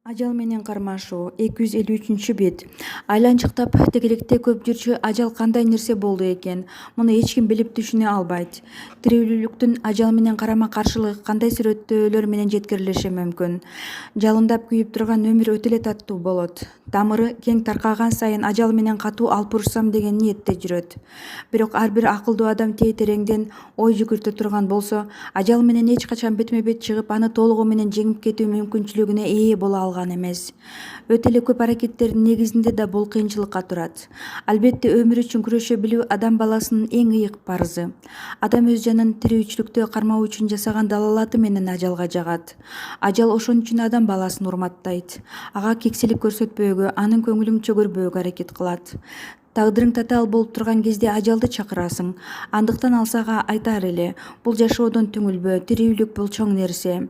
Ажал менен кармашуу 253 бет. Айланчыктап тегелекте көп жүрчү ажал кандай нерсе болду экен? Муну эч ким билип түшүнө албайт. Тирүүлүктүн ажал менен карама каршылыгы кандай сүрөттөөлөр менен жеткирилиши мүмкүн? Жалындап күйүп турган өмүр өтө эле таттуу болот. Тамыры кең таркаган сайын ажал менен катуу алпурушсам деген ниетте жүрөт. Бирок ар бир акылдуу адам тээ тереңден ой жүгүртө турган болсо, ажал менен эч качан бетме бет чыгып, аны толугу менен жеңип кетүү мүмкүнчүлүгүнө ээ боло алган эмес. Өтө эле көп аракеттердин негизинде да бул кыйынчылыкка турат. Албетте өмүр үчүн күрөшө билүү адам баласынын эң ыйык парызы. Адам өз жанын тирүүчүлүктө кармоо үчүн жасаган далалаты менен ажалга жагат. Ажал ошон үчүн адам баласын урматтайт. Ага кекселик көрсөтпөөгө, анын көңүлүн чөгөрбөөгө аракет кылат. Тагдырың татаал болуп турган кезде ажалды чакырасың. Андыктан ал сага айтар эле: бул жашоодон түңүлбө, тирүүлүк бул чоң нерсе.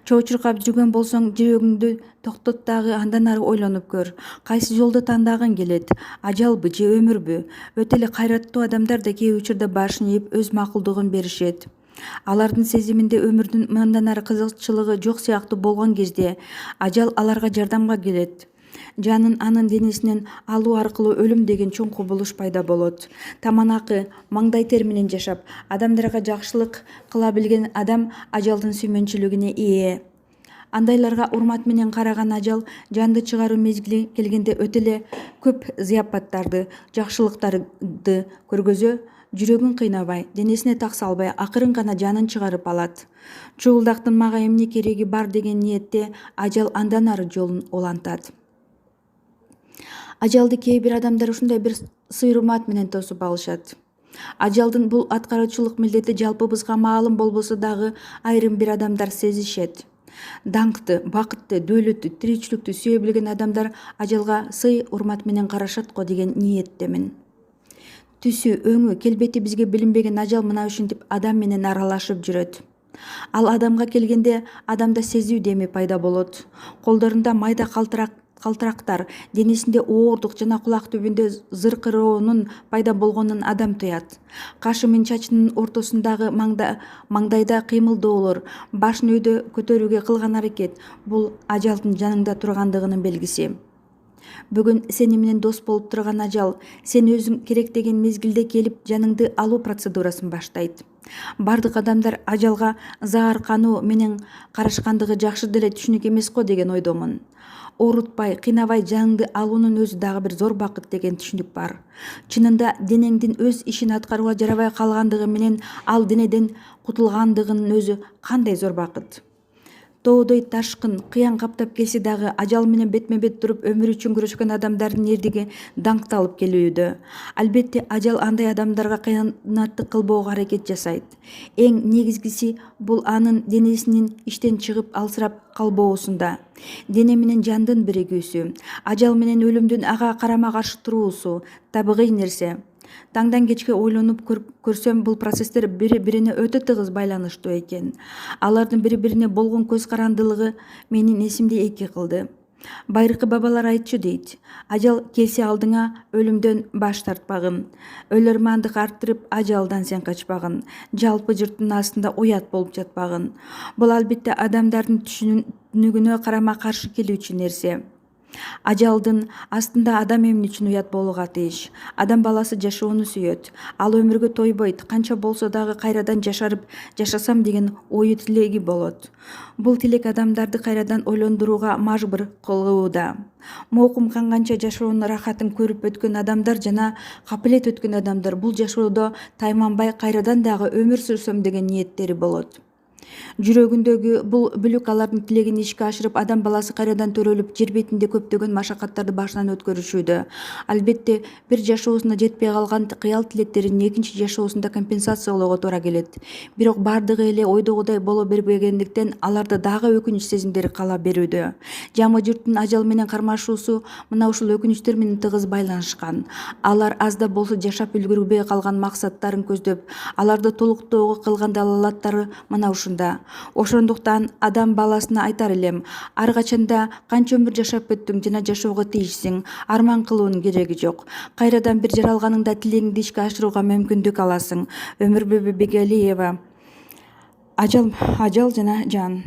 Чоо чуркап жүргөн болсоң, жүрөгүңдү токтот дагы андан ары ойлонуп көр. Кайсы жолду тандагың келет? Ажалбы же өмүрбү? Өтө эле кайраттуу адамдар да кээ учурда башын ийип өз макулдугун беришет. Алардын сезиминде өмүрдүн мындан ары кызыкчылыгы жок сыяктуу болгон кезде ажал аларга жардамга келет. Жанын анын денесинен алуу аркылуу өлүм деген чоң кубулуш пайда болот. Таманакы, маңдай тер менен жашап, адамдарга жакшылык кыла билген адам ажалдын сүймөнчүлүгүнө ээ. Андайларга урмат менен караган ажал жанды чыгаруу мезгили келгенде өтө эле көп зыяпаттарды, жакшылыктарды көргөзө, жүрөгүн кыйнабай, денесине так салбай, акырын гана жанын чыгарып алат. Чуулдактын мага эмне кереги бар деген ниетте ажал андан ары жолун улантат. Ажалды кээ бир адамдар ушундай бир сый-урмат менен тосуп алышат. Ажалдын бул аткаруучулук милдети жалпыбызга маалым болбосо дагы айрым бир адамдар сезишет. Даңкты, бакытты, дөөлөттү, тиричиликти сүйө билген адамдар ажалга сый-урмат менен карашат го деген ниеттемин. Түсү, өңү, келбети бизге билинбеген ажал мына ушинтип адам менен аралашып жүрөт. Ал адамга келгенде адамда сезүү деми пайда болот. Колдорунда майда калтырактар, денесинде оорундук жана кулак түбүндө зыркыроонун пайда болгонун адам туят. Кашы менен чачынын ортосундагы маңдайда кыймылдоолор, башын өйдө көтөрүүгө кылган аракет — бул ажалдын жаныңда тургандыгынын белгиси. Бүгүн сени менен дос болуп турган ажал сен өзүң керектеген мезгилде келип жаныңды алуу процедурасын баштайт. Бардык адамдар ажалга зааркануу менен карашкандыгы жакшы деле түшүнүк эмес го деген ойдомун. Оорутпай, кыйнабай жаныңды алуунун өзү дагы бир зор бакыт деген түшүнүк бар. Чынында денеңдин өз ишин аткарууга жарабай калгандыгы менен ал денеден кутулгандыгынын өзү кандай зор бакыт. Тоодой ташкын, кыян каптап келсе дагы ажал менен бетме бет туруп өмүр үчүн күрөшкөн адамдардын эрдиги даңкталып келүүдө. Албетте ажал андай адамдарга кыянаттык кылбоого аракет жасайт. Эң негизгиси бул анын денесинин иштен чыгып алсырап калбоосунда. Дене менен жандын биригүүсү, ажал менен өлүмдүн ага карама каршы туруусу табигый нерсе. Таңдан кечке ойлонуп көрсөм, бул процесстер бири-бирине өтө тыгыз байланыштуу экен. Алардын бири-бирине болгон көз карандылыгы менин эсимди эки кылды. Байыркы бабалар айтчу дейт: ажал келсе алдыңа, өлүмдөн баш тартпагын. Өлөрмандык арттырып, ажалдан сен качпагын. Жалпы жұрттун астында уят болуп жатпагын. Бул албетте адамдардын түшүнүгүнө карама каршы келүүчү нерсе. Ажалдын астында адам эмне үчүн уят болууга тийиш? Адам баласы жашоону сүйөт. Ал өмүргө тойбойт, канча болсо дагы кайрадан жашарып жашасам деген ою тилеги болот. Бул тилек адамдарды кайрадан ойлондурууга мажбур кылууда. Моокум канганча жашоонун рахатын көрүп өткөн адамдар жана капилет өткөн адамдар бул жашоодо тайманбай кайрадан дагы өмүр сүрсөм деген ниеттери болот. Жүрөгүндөгү бул бүлүк алардын тилегин ишке ашырып, адам баласы кайрадан төрөлүп, жер бетинде көптөгөн машакаттарды башынан өткөрүшүүдө. Албетте, бир жашоосунда жетпей калган кыял тилектерин экинчи жашоосунда компенсациялоого туура келет. Бирок бардыгы эле ойдогудай боло бербегендиктен аларда дагы өкүнүч сезимдери кала берүүдө. Жамы журттун ажал менен кармашуусу мына ушул өкүнүчтөр менен тыгыз байланышкан. Алар аз да болсо жашап үлгүрбөй калган максаттарын көздөп, аларды толуктоого кылган далалаттары мына ушунда. Ошондуктан адам баласына айтар элем: ар качанда канча өмүр жашап өттүң жана жашоого тийишсиң, арман кылуунун кереги жок. Кайрадан бир жаралганыңда тилегиңди ишке ашырууга мүмкүндүк аласың. Өмүрбү Бегелиева. Ажал жана жан.